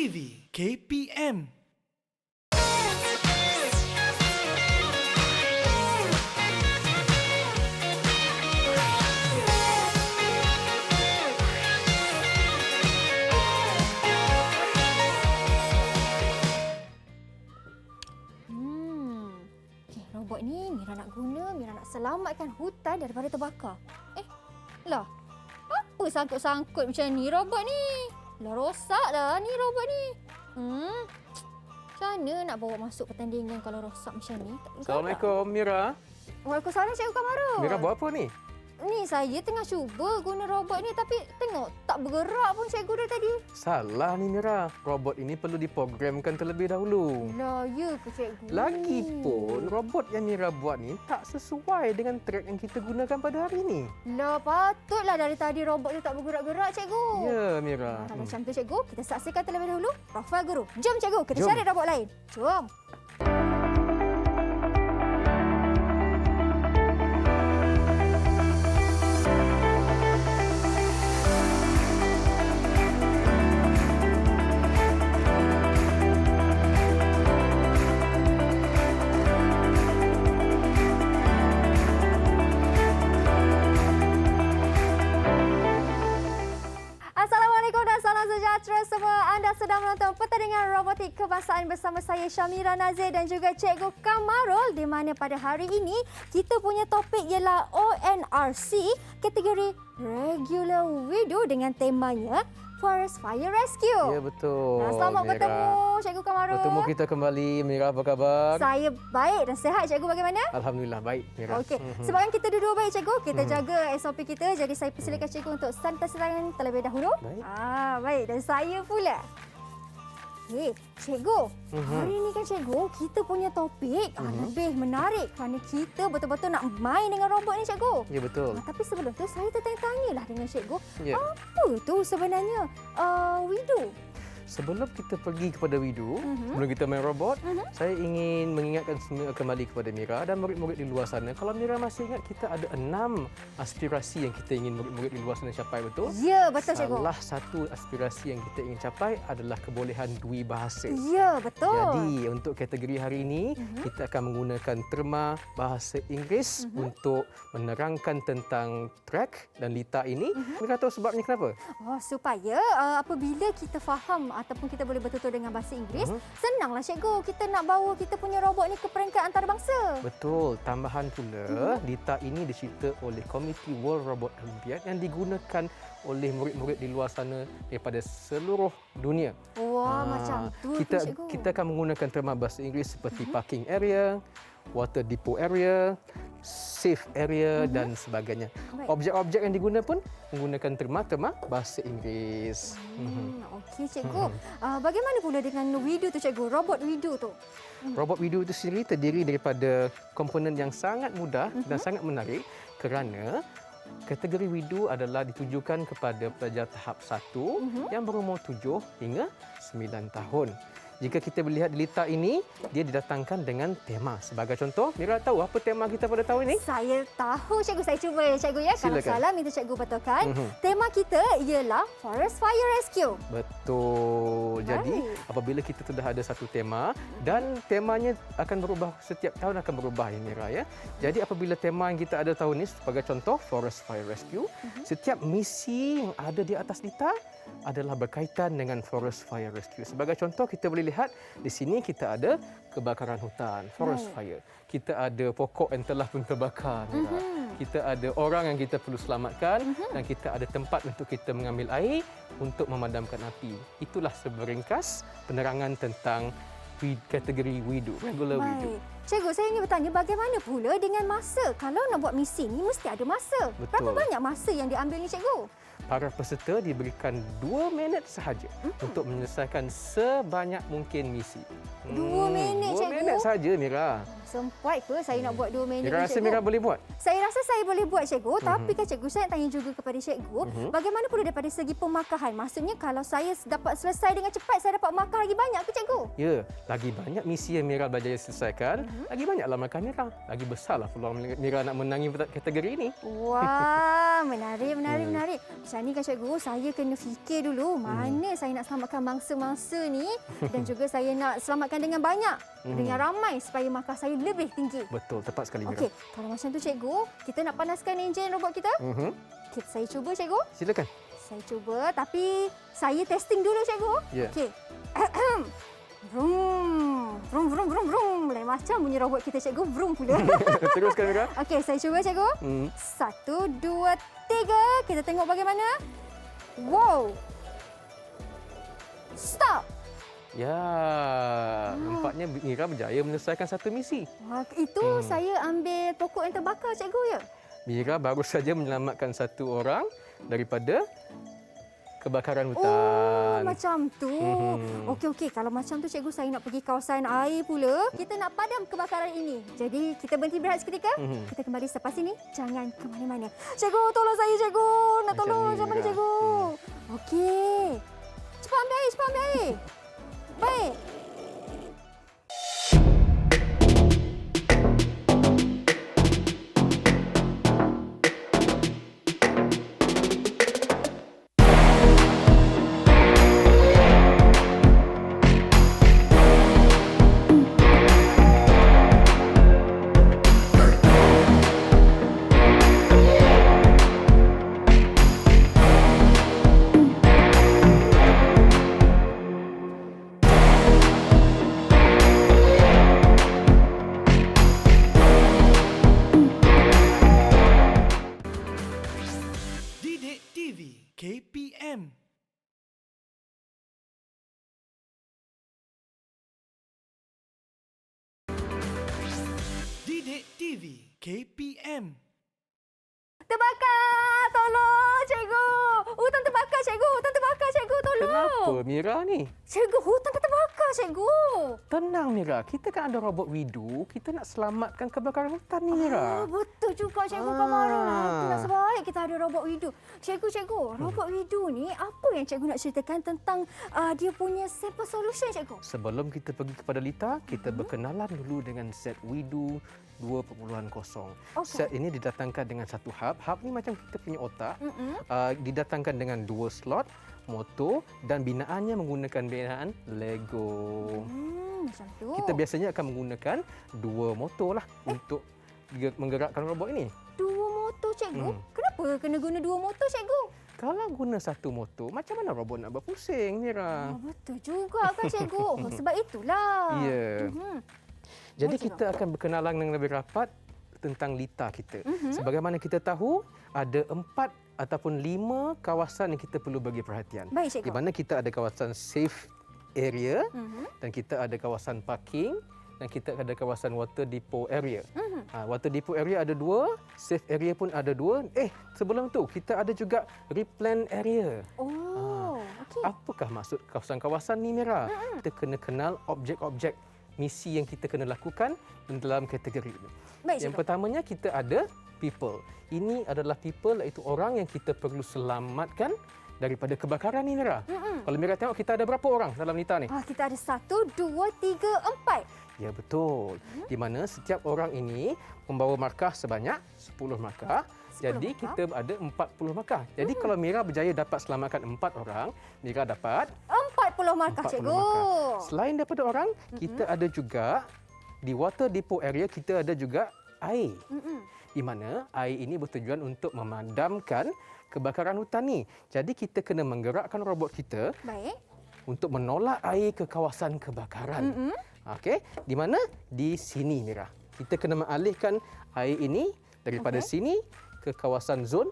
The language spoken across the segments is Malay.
TV KPM. Robot ni Mira nak guna, Mira nak selamatkan hutan daripada terbakar. Lah, apa sangkut-sangkut macam ni robot ni? Lah rosak dah ni robot ni. Macam mana nak bawa masuk pertandingan kalau rosak macam ni? Assalamualaikum Mira. Waalaikumsalam Cikgu Kamarul. Mira buat apa ni? Ni saya tengah cuba guna robot ni tapi tengok tak bergerak pun cikgu dari tadi. Salah ni Mira. Robot ini perlu diprogramkan terlebih dahulu. Lah, ya ke cikgu? Lagipun robot yang Mira buat ni tak sesuai dengan track yang kita gunakan pada hari ini. Lah, patutlah dari tadi robot tu tak bergerak-gerak cikgu. Ya Mira. Kalau macam tu cikgu, kita saksikan terlebih dahulu profil guru. Jom cikgu, kita Jom. cari robot lain. Jom. Assalamualaikum dan salam sejahtera semua. Anda sedang menonton pertandingan robotik kebangsaan bersama saya Syamira Nazir dan juga Cikgu Kamarul, di mana pada hari ini kita punya topik ialah ONRC kategori Regular Widow dengan temanya Forest Fire Rescue. Ya betul. Selamat Mira. bertemu Cikgu Kamarul. Bertemu kita kembali. Mira apa khabar? Saya baik dan sihat. Cikgu bagaimana? Alhamdulillah baik Mira. Okey. Sebabkan kita duduk baik cikgu, kita jaga SOP kita. Jadi saya persilakan cikgu untuk santai tangan terlebih dahulu. Baik. Baik. Dan saya pula. Okey, cikgu. Hari ni kan cikgu, kita punya topik lebih menarik kerana kita betul-betul nak main dengan robot ni cikgu. Ya betul. Tapi sebelum tu saya tertanya-tanyalah dengan cikgu, Ya. apa tu sebenarnya widow? Sebelum kita pergi kepada Widu, sebelum kita main robot, saya ingin mengingatkan kembali kepada Mira dan murid-murid di luar sana. Kalau Mira masih ingat, kita ada 6 aspirasi yang kita ingin murid-murid di luar sana capai, betul? Ya, betul cikgu. Salah satu aspirasi yang kita ingin capai adalah kebolehan dui bahasa. Ya, betul. Jadi, untuk kategori hari ini, kita akan menggunakan terma bahasa Inggeris untuk menerangkan tentang track dan lita ini. Mira tahu sebabnya kenapa? Supaya apabila kita faham ataupun kita boleh bertutur dengan bahasa Inggeris, senanglah cikgu kita nak bawa kita punya robot ni ke peringkat antarabangsa. Betul. Tambahan pula, lita ini dicipta oleh Komiti World Robot Olympiad yang digunakan oleh murid-murid di luar sana daripada seluruh dunia. Wah, macam tu cikgu. Kita akan menggunakan terma bahasa Inggeris seperti parking area, water depot area, safe area dan sebagainya. Baik. Objek-objek yang digunakan pun menggunakan terma bahasa Inggeris. Okey cikgu. Bagaimana pula dengan widow tu cikgu? Robot widow tu. Robot Widow itu sendiri terdiri daripada komponen yang sangat mudah dan sangat menarik kerana kategori Widow adalah ditujukan kepada pelajar tahap 1 yang berumur 7 hingga 9 tahun. Jika kita melihat di lita ini, dia didatangkan dengan tema. Sebagai contoh, Mira tahu apa tema kita pada tahun ini? Saya tahu cikgu. Saya cuba ya cikgu ya. Kalau Silakan. salah minta cikgu betulkan. Tema kita ialah Forest Fire Rescue. Betul. Jadi, Baik. apabila kita sudah ada satu tema dan temanya akan berubah setiap tahun akan berubah ya Mira ya. Jadi apabila tema yang kita ada tahun ini sebagai contoh Forest Fire Rescue, setiap misi yang ada di atas lita adalah berkaitan dengan Forest Fire Rescue. Sebagai contoh kita boleh lihat di sini kita ada kebakaran hutan, forest fire. Kita ada pokok yang telah pun terbakar. Mira. Kita ada orang yang kita perlu selamatkan dan kita ada tempat untuk kita mengambil air untuk memadamkan api. Itulah seberingkas penerangan tentang kategori widow, regular widow. Baik. Cikgu, saya ingin bertanya bagaimana pula dengan masa? Kalau nak buat misi ni mesti ada masa. Betul. Berapa banyak masa yang diambil ni cikgu? Para peserta diberikan 2 minit sahaja untuk menyelesaikan sebanyak mungkin misi. 2 minit, 2 cikgu? minit saja Mira. Sempat ke saya nak buat 2 minit Mira ni, rasa cikgu? Mira boleh buat? Saya rasa saya boleh buat cikgu, tapi kan cikgu saya nak tanya juga kepada cikgu, bagaimana pula daripada segi pemakahan? Maksudnya kalau saya dapat selesai dengan cepat, saya dapat makan lagi banyak ke cikgu? Ya, lagi banyak misi yang Mira berjaya selesaikan, lagi banyaklah makan Mira. Lagi besarlah peluang Mira nak menangi kategori ini. Wah, Menarik. Macam ni kan cikgu, saya kena fikir dulu mana saya nak selamatkan mangsa-mangsa ni dan juga saya nak selamatkan dengan banyak, dengan ramai supaya markah saya lebih tinggi. Betul, tepat sekali Mira. Okey, kalau macam tu cikgu, kita nak panaskan enjin robot kita? Okay, saya cuba cikgu. Silakan. Saya cuba tapi saya testing dulu cikgu. Ya. Okey. Vroom. Vroom. Lain macam bunyi robot kita cikgu, vroom pula. Teruskan Mira. Okey, saya cuba cikgu. 1, 2, 3. Kita tengok bagaimana. Wow. Stop. Ya, nampaknya Mira berjaya menyelesaikan satu misi. Itu saya ambil pokok yang terbakar cikgu ya. Mira baru saja menyelamatkan satu orang daripada kebakaran hutan. Oh, macam tu. Okey. Kalau macam tu cikgu, saya nak pergi kawasan air pula. Kita nak padam kebakaran ini. Jadi kita berhenti berehat seketika. Kita kembali selepas ini. Jangan ke mana-mana. Cikgu, tolong saya cikgu. Nak tolong macam mana cikgu? Okey. Cepat ambil air. Baik. Didik TV KPM. Didik TV KPM. Terbakar! Tolong cikgu! Hutan terbakar cikgu! Tolong! Kenapa Mira ni? Cikgu, hutan dah terbakar cikgu! Tenang Mira, kita kan ada robot Widu. Kita nak selamatkan kebakaran hutan ni Mira. Betul juga cikgu Kamarul. Itu nasib baik kita ada robot Widu. Cikgu, robot Widu ni apa yang cikgu nak ceritakan tentang dia punya simple solution cikgu? Sebelum kita pergi kepada Lita, kita berkenalan dulu dengan set Widu 2.0. Set ini didatangkan dengan satu hub. Hub ni macam kita punya otak. Didatangkan dengan 2 slot, motor dan binaannya menggunakan binaan Lego. Macam tu. Kita biasanya akan menggunakan 2 motor lah untuk menggerakkan robot ini. 2 motor cikgu? Kenapa kena guna 2 motor cikgu? Kalau guna satu motor, macam mana robot nak berpusing, Mira? Betul juga kan cikgu. Sebab itulah. Ya. Jadi kita akan berkenalan dengan lebih rapat tentang Lita kita. Sebagaimana kita tahu, ada 4 ataupun 5 kawasan yang kita perlu bagi perhatian. Baik, cikgu. Di mana kita ada kawasan safe area dan kita ada kawasan parking dan kita ada kawasan water depot area. Water depot area ada 2, safe area pun ada 2. Sebelum tu kita ada juga replan area. Okey. Apakah maksud kawasan-kawasan ni, Mira? Kita kena kenal objek-objek misi yang kita kena lakukan dalam kategori ini. Baik, Yang pertamanya kita ada people. Ini adalah people, iaitu orang yang kita perlu selamatkan daripada kebakaran ni, Mira. Kalau Mira tengok, kita ada berapa orang dalam Lita ni? Kita ada 1, 2, 3, 4. Ya, betul. Di mana setiap orang ini membawa markah sebanyak 10 markah. 10 Jadi markah. kita ada 40 markah. Jadi kalau Mira berjaya dapat selamatkan 4 orang, Mira dapat 40 markah 40 cikgu. markah. Selain daripada orang, kita ada juga di water depot area kita ada juga air. Di mana air ini bertujuan untuk memadamkan kebakaran hutan ni. Jadi kita kena menggerakkan robot kita Baik. untuk menolak air ke kawasan kebakaran. Okey, di mana? Di sini, Mira. Kita kena mengalihkan air ini daripada sini ke kawasan zon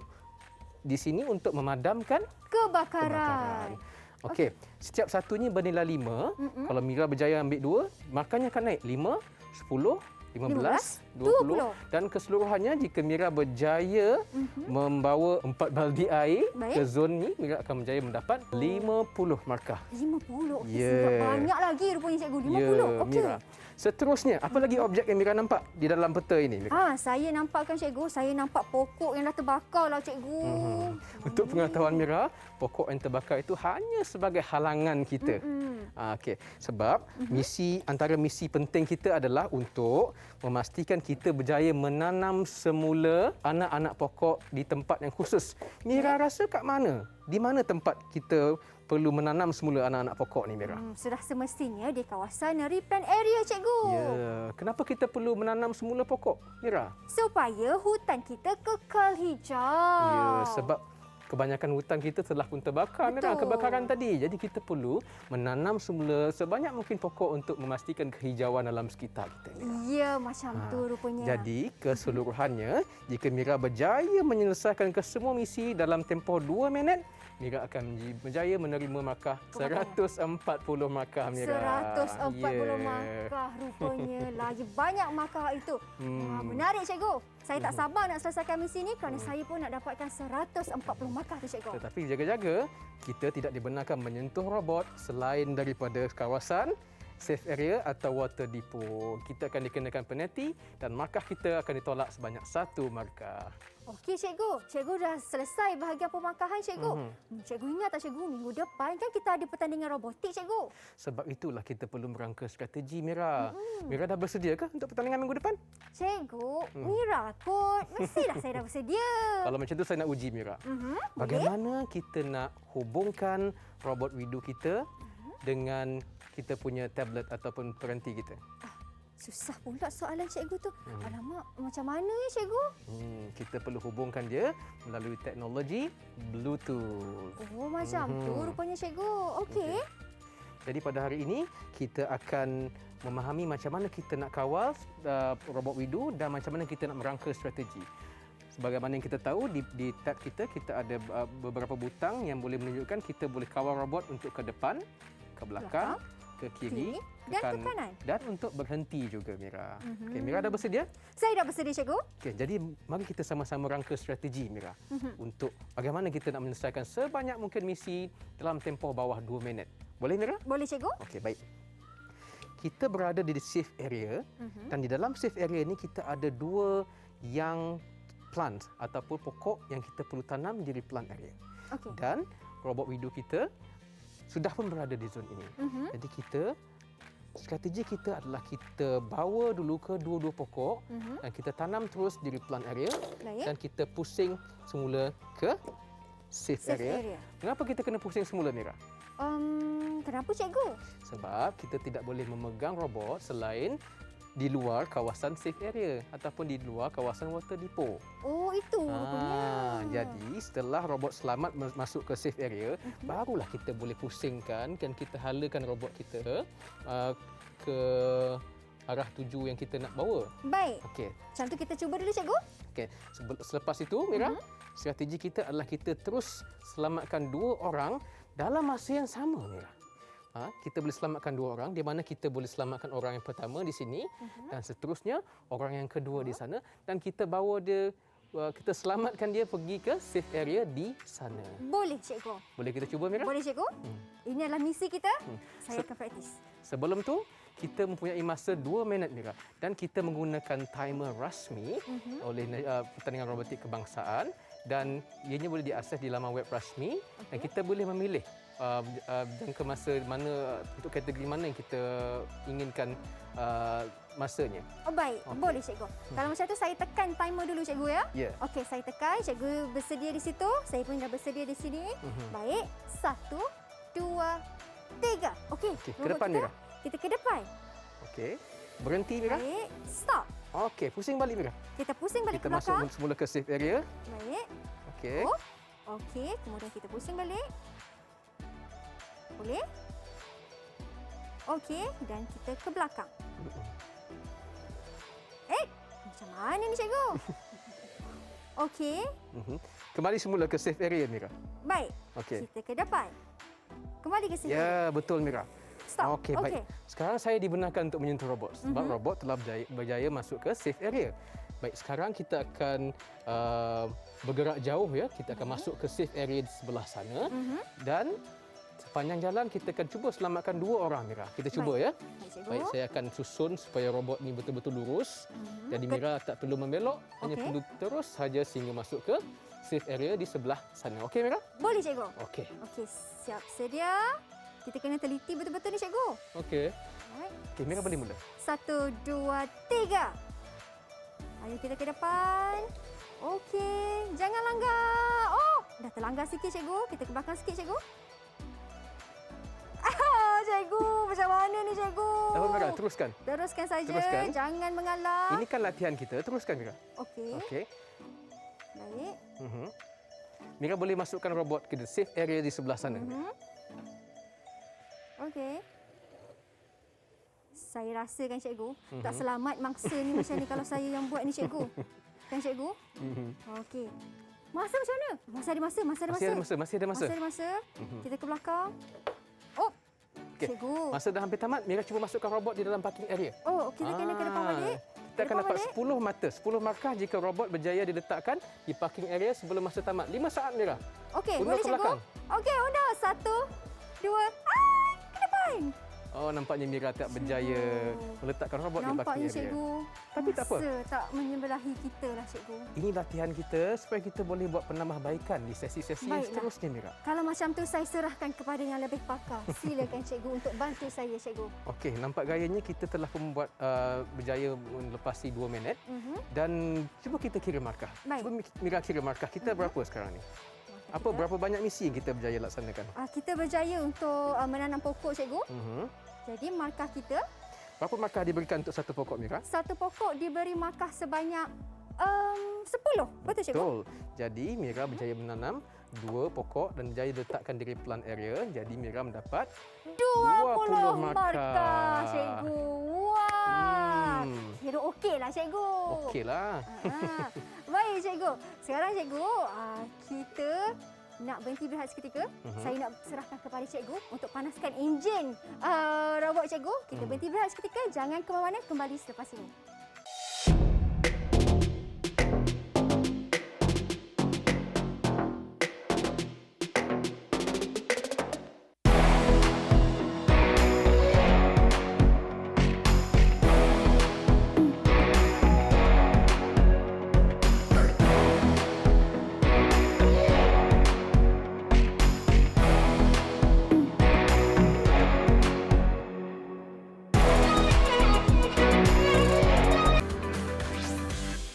di sini untuk memadamkan Kebakaran. Okey, setiap satunya bernilai 5. Kalau Mira berjaya ambil 2, markahnya akan naik 5, 10, 15, 20 dan keseluruhannya jika Mira berjaya membawa 4 baldi air ke zon ni, Mira akan berjaya mendapat 50 markah. 50. Okey, Yeah. banyak lagi rupanya cikgu. 50. Ya, Okey. Mira. Seterusnya, apa lagi objek yang Mira nampak di dalam peta ini, Mira? Saya nampakkan cikgu, saya nampak pokok yang dah terbakar lah cikgu. Untuk pengetahuan Mira, pokok yang terbakar itu hanya sebagai halangan kita. Okey, sebab antara misi penting kita adalah untuk memastikan kita berjaya menanam semula anak-anak pokok di tempat yang khusus. Mira rasa kat mana? Di mana tempat kita perlu menanam semula anak-anak pokok ni, Mira? Sudah semestinya di kawasan replant area cikgu. Ya, kenapa kita perlu menanam semula pokok, Mira? Supaya hutan kita kekal hijau. Ya, sebab kebanyakan hutan kita telah pun terbakar, Mira, Betul. kebakaran tadi. Jadi kita perlu menanam semula sebanyak mungkin pokok untuk memastikan kehijauan alam sekitar kita, Mira. Ya, macam tu rupanya. Jadi keseluruhannya, jika Mira berjaya menyelesaikan kesemua misi dalam tempoh 2 minit, Mira akan berjaya menerima markah 140 markah, Mira. 140 markah rupanya. Lagi banyak markah itu. Menarik cikgu. Saya tak sabar nak selesaikan misi ni kerana saya pun nak dapatkan 140 markah tu cikgu. Tetapi jaga-jaga, kita tidak dibenarkan menyentuh robot selain daripada kawasan safe area atau water depot. Kita akan dikenakan penalti dan markah kita akan ditolak sebanyak 1 markah. Okey cikgu. Cikgu dah selesai bahagian pemarkahan cikgu. Cikgu ingat tak cikgu, minggu depan kan kita ada pertandingan robotik cikgu. Sebab itulah kita perlu merangka strategi, Mira. Mira dah bersedia ke untuk pertandingan minggu depan? Cikgu, Mira kot. Mestilah saya dah bersedia. Kalau macam tu saya nak uji, Mira. Bagaimana kita nak hubungkan robot Widu kita dengan kita punya tablet ataupun peranti kita? Susah pula soalan cikgu tu. Alamak, macam mana ya cikgu? Kita perlu hubungkan dia melalui teknologi Bluetooth. Oh, macam tu rupanya cikgu. Okey. Jadi pada hari ini kita akan memahami macam mana kita nak kawal robot Widu dan macam mana kita nak merangka strategi. Sebagaimana yang kita tahu di tab kita ada beberapa butang yang boleh menunjukkan kita boleh kawal robot untuk ke depan, ke belakang, ke kiri dan ke kanan. Dan untuk berhenti juga, Mira. Okey, Mira dah bersedia? Saya dah bersedia cikgu. Okey, jadi mari kita sama-sama rangka strategi, Mira, untuk bagaimana kita nak menyelesaikan sebanyak mungkin misi dalam tempoh bawah 2 minit. Boleh, Mira? Boleh cikgu. Okey, baik. Kita berada di safe area dan di dalam safe area ini kita ada 2 yang plant ataupun pokok yang kita perlu tanam di plant area. Okey. Dan robot Widu kita sudah pun berada di zon ini. Jadi strategi kita adalah kita bawa dulu ke dua-dua pokok dan kita tanam terus di plant area. Baik. Dan kita pusing semula ke safe area. Kenapa kita kena pusing semula, Mira? Kenapa cikgu? Sebab kita tidak boleh memegang robot selain di luar kawasan safe area ataupun di luar kawasan water depot. Oh, itu rupanya. Jadi setelah robot selamat masuk ke safe area, barulah kita boleh pusingkan dan kita halakan robot kita ke arah tuju yang kita nak bawa. Baik. Okey. Macam tu kita cuba dulu cikgu. Okey. Selepas itu, Mira, strategi kita adalah kita terus selamatkan 2 orang dalam masa yang sama, Mira. Kita boleh selamatkan 2 orang, di mana kita boleh selamatkan orang yang pertama di sini dan seterusnya orang yang kedua di sana dan kita bawa dia, kita selamatkan dia pergi ke safe area di sana. Boleh cikgu. Boleh kita cuba, Mira? Boleh cikgu. Ini adalah misi kita. Saya akan praktis. Sebelum tu, kita mempunyai masa 2 minit, Mira, dan kita menggunakan timer rasmi oleh Pertandingan Robotik Kebangsaan dan ianya boleh diakses di laman web rasmi dan kita boleh memilih jangka masa mana untuk kategori mana yang kita inginkan masanya. Oh, baik. Boleh cikgu. Kalau macam tu saya tekan timer dulu cikgu ya. Ya. Okey, saya tekan. Cikgu bersedia di situ. Saya pun dah bersedia di sini. Baik. 1, 2, 3. Okey. Ke depan, Mira. Kita ke depan. Okey. Berhenti, Mira. Baik. Stop. Okey, pusing balik, Mira. Kita pusing balik Kita ke belakang. masuk semula ke safe area. Baik. Okey. Oh. Okey. Kemudian kita pusing balik. Boleh? Okey. Dan kita ke belakang. Macam mana ni cikgu? Okey. Kembali semula ke safe area, Mira. Baik. Okey. Kita ke depan. Kembali ke sini. Ya, betul, Mira. Stop. Okey, baik. Sekarang saya dibenarkan untuk menyentuh robot sebab robot telah berjaya masuk ke safe area. Baik, sekarang kita akan bergerak jauh ya. Kita akan masuk ke safe area di sebelah sana dan sepanjang jalan kita akan cuba selamatkan 2 orang, Mira. Kita cuba ya. Baik, cikgu. Baik, saya akan susun supaya robot ni betul-betul lurus. Jadi Mira tak perlu membelok, hanya Okey. perlu terus saja sehingga masuk ke safe area di sebelah sana. Okey, Mira? Boleh, cikgu. Okey. Okey, siap sedia. Kita kena teliti betul-betul ni, cikgu. Okey. Alright. Okey, Mira boleh mula. 1, 2, 3. Ayo kita ke depan. Okey, jangan langgar. Oh, dah terlanggar sikit, cikgu. Kita ke belakang sikit, cikgu. Cikgu, macam mana ni, cikgu? Tak apa, Mira, teruskan. Teruskan saja. Teruskan. Jangan mengalah. Ini kan latihan kita. Teruskan, Mira. Okey. Okey. Baik. Mira boleh masukkan robot ke the safe area di sebelah sana. Okey. Saya rasakan, cikgu, tak selamat mangsa ni macam ni kalau saya yang buat ni, cikgu. Kan, cikgu? Okey. Masa macam mana? Masa ada masa. Masih ada masa. Masa ada masa. Kita ke belakang. Oh, Okey. cikgu. Masa dah hampir tamat, Mira cuba masukkan robot di dalam parking area. Oh, kita kena ke depan balik. Kita akan dapat 10 mata, 10 markah jika robot berjaya diletakkan di parking area sebelum masa tamat. 5 saat, Mira. Okey, Undur boleh, ke cikgu? belakang. Okey, undur. 1, 2, ke depan. Oh, nampaknya Mira tak berjaya meletakkan robot di parking Nampaknya, area. cikgu. Tapi tak apa. Masa tak menyebelahi kita lah, cikgu. Ini latihan kita supaya kita boleh buat penambahbaikan di sesi-sesi yang Baiklah. seterusnya, Mira. Kalau macam tu, saya serahkan kepada yang lebih pakar. Silakan, cikgu, untuk bantu saya, cikgu. Okey, nampak gayanya kita telah membuat berjaya melepasi 2 minit. Dan cuba kita kira markah. Baik. Cuba Mira kira markah kita berapa sekarang ni? Berapa banyak misi yang kita berjaya laksanakan? Kita berjaya untuk menanam pokok, cikgu. Jadi, markah kita, Berapa markah diberikan untuk satu pokok, Mira? satu pokok diberi markah sebanyak 10. Betul, cikgu? Betul. Jadi Mira berjaya menanam 2 pokok dan berjaya letakkan di plant area. Jadi Mira mendapat 20 markah, cikgu. Wah. Kira okeylah, cikgu. Okeylah. Baik, cikgu. Sekarang, cikgu, kita nak berhenti berehat seketika. Saya nak serahkan kepada cikgu untuk panaskan enjin robot cikgu. Kita berhenti berehat seketika. Jangan ke mana-mana. Kembali selepas ini.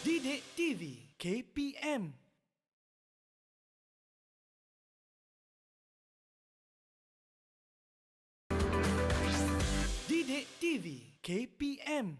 Didik TV KPM. Didik TV KPM.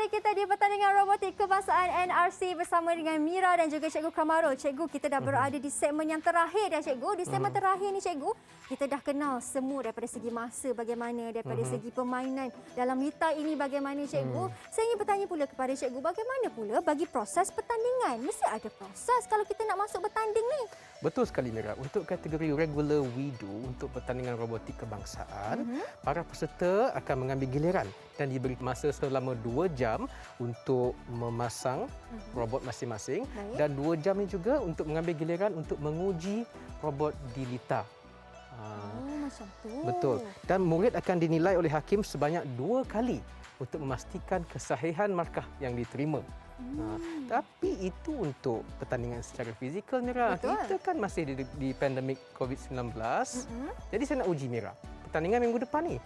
Kita di pertandingan robotik kebangsaan NRC bersama dengan Mira dan juga Cikgu Kamarul. Cikgu, kita dah berada di segmen yang terakhir dah, Cikgu. Di segmen terakhir ni, Cikgu, kita dah kenal semua daripada segi masa bagaimana, daripada segi permainan dalam lita ini bagaimana, Cikgu. Saya ingin bertanya pula kepada Cikgu, bagaimana pula bagi proses pertandingan? Mesti ada proses kalau kita nak masuk bertanding ni. Betul sekali, Mira. Untuk kategori regular WeDo untuk pertandingan robotik kebangsaan, para peserta akan mengambil giliran dan diberi masa selama 2 jam untuk memasang robot masing-masing dan 2 jam ini juga untuk mengambil giliran untuk menguji robot di lita. Macam tu. Betul. Dan murid akan dinilai oleh hakim sebanyak 2 kali untuk memastikan kesahihan markah yang diterima. Tapi itu untuk pertandingan secara fizikal, Mira. Betul. Kita kan masih di pandemik COVID-19. Jadi saya nak uji Mira. Pertandingan minggu depan ni,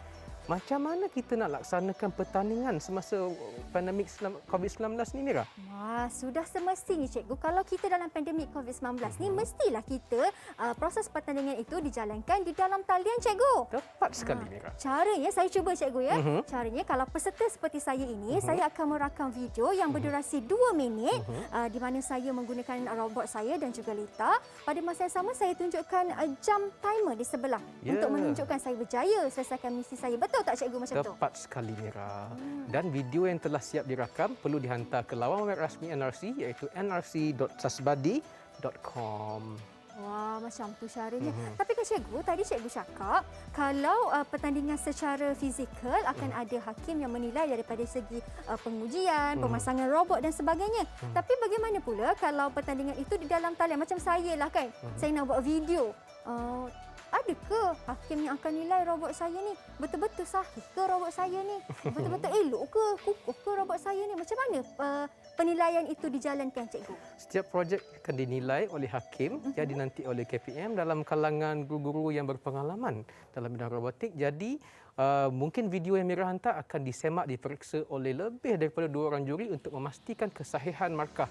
macam mana kita nak laksanakan pertandingan semasa pandemik COVID-19 ni, Mira? Wah, sudah semestinya cikgu kalau kita dalam pandemik COVID-19 ni mestilah kita proses pertandingan itu dijalankan di dalam talian cikgu. Tepat sekali, Mira. Caranya saya cuba cikgu ya. Caranya kalau peserta seperti saya ini, saya akan merakam video yang berdurasi 2 minit di mana saya menggunakan robot saya dan juga Lita. Pada masa yang sama saya tunjukkan jam timer di sebelah untuk menunjukkan saya berjaya selesaikan misi saya. Betul tak cikgu macam tu? Tepat sekali, Mira. Dan video yang telah siap dirakam perlu dihantar ke laman web rasmi NRC iaitu nrc.sasbadi.com. Wah, macam tu caranya. Tapi kan cikgu, tadi cikgu cakap kalau pertandingan secara fizikal akan ada hakim yang menilai daripada segi pengujian, pemasangan robot dan sebagainya. Tapi bagaimana pula kalau pertandingan itu di dalam talian? Macam saya lah kan, saya nak buat video. Adakah hakim yang akan nilai robot saya ni betul-betul sahih ke robot saya ni? Betul-betul elok ke, kukuh ke robot saya ni? Macam mana penilaian itu dijalankan, cikgu? Setiap projek akan dinilai oleh hakim, jadi nanti oleh KPM dalam kalangan guru-guru yang berpengalaman dalam bidang robotik. Jadi mungkin video yang Mira hantar akan disemak, diperiksa oleh lebih daripada 2 orang juri untuk memastikan kesahihan markah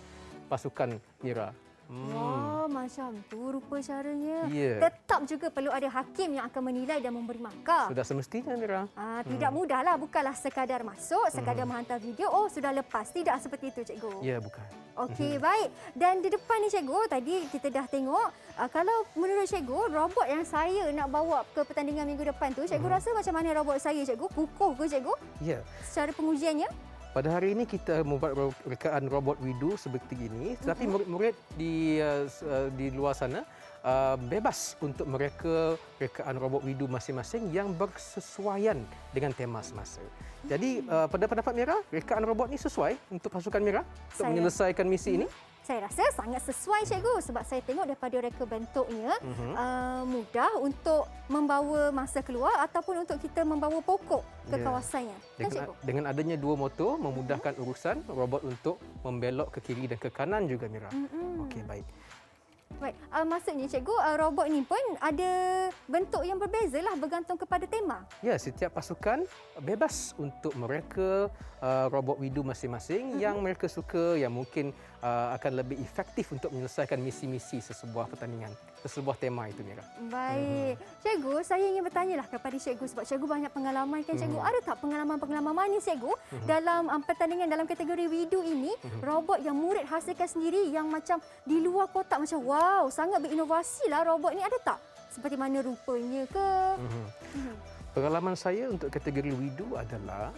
pasukan Mira. Wah, macam tu rupa caranya. Ya. Tetap juga perlu ada hakim yang akan menilai dan memberi markah. Sudah semestinya, Mira. Tidak mudahlah, bukanlah sekadar masuk, sekadar menghantar video, sudah lepas. Tidak seperti itu, cikgu. Ya, bukan. Okey, baik. Dan di depan ni, cikgu, tadi kita dah tengok, kalau menurut cikgu, robot yang saya nak bawa ke pertandingan minggu depan tu, cikgu rasa macam mana robot saya, cikgu? Kukuh ke, cikgu? Ya. Secara pengujiannya? Pada hari ini kita membuat rekaan robot Widu seperti ini, tetapi murid-murid di luar sana bebas untuk mereka rekaan robot Widu masing-masing yang bersesuaian dengan tema semasa. Jadi pada pendapat Mira, rekaan robot ni sesuai untuk pasukan Mira untuk menyelesaikan misi ini? Saya rasa sangat sesuai, cikgu, sebab saya tengok daripada reka bentuknya mudah untuk membawa masa keluar ataupun untuk kita membawa pokok ke kawasannya. Kan, cikgu? Dengan adanya 2 motor memudahkan urusan robot untuk membelok ke kiri dan ke kanan juga, Mira. Okey, baik. Baik, maksudnya cikgu, robot ni pun ada bentuk yang berbezalah bergantung kepada tema. Ya, setiap pasukan bebas untuk mereka robot Widu masing-masing yang mereka suka, yang mungkin akan lebih efektif untuk menyelesaikan misi-misi sesebuah pertandingan, sesebuah tema itu, Mira. Baik. Cikgu, saya ingin bertanyalah kepada cikgu sebab cikgu banyak pengalaman kan, cikgu. Ada tak pengalaman-pengalaman manis, cikgu, dalam pertandingan dalam kategori Widu ini, robot yang murid hasilkan sendiri yang macam di luar kotak, macam wow, sangat berinovasilah robot ni, ada tak? Seperti mana rupanya ke? Pengalaman saya untuk kategori Widu adalah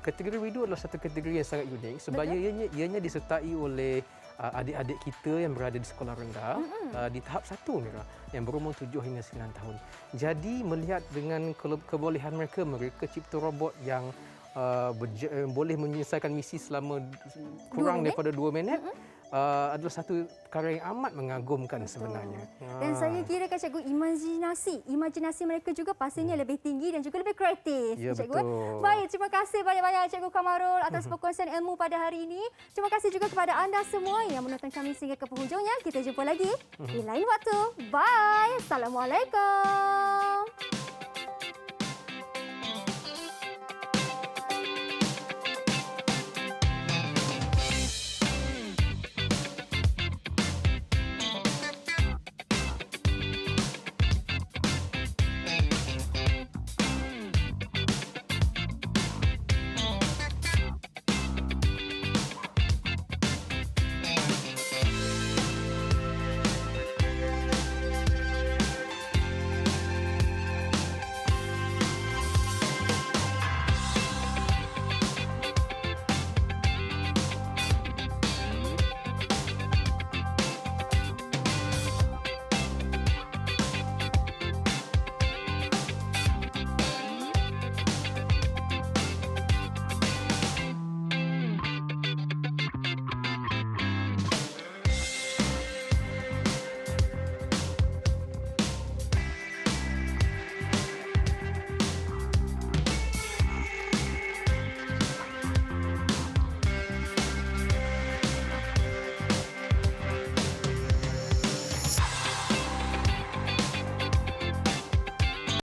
kategori Widu adalah satu kategori yang sangat unik sebab ianya disertai oleh adik-adik kita yang berada di sekolah rendah di tahap 1, Mira, yang berumur 7 hingga 9 tahun. Jadi melihat dengan kebolehan mereka, mereka cipta robot yang boleh menyelesaikan misi selama kurang daripada 2 minit. Adalah satu perkara yang amat mengagumkan sebenarnya. Dan saya kira kan, cikgu, imajinasi mereka juga pastinya lebih tinggi dan juga lebih kreatif. Ya, cikgu. betul. Baik, terima kasih banyak-banyak Cikgu Kamarul atas perkongsian ilmu pada hari ini. Terima kasih juga kepada anda semua yang menonton kami sehingga ke penghujungnya. Kita jumpa lagi di lain waktu. Bye. Assalamualaikum.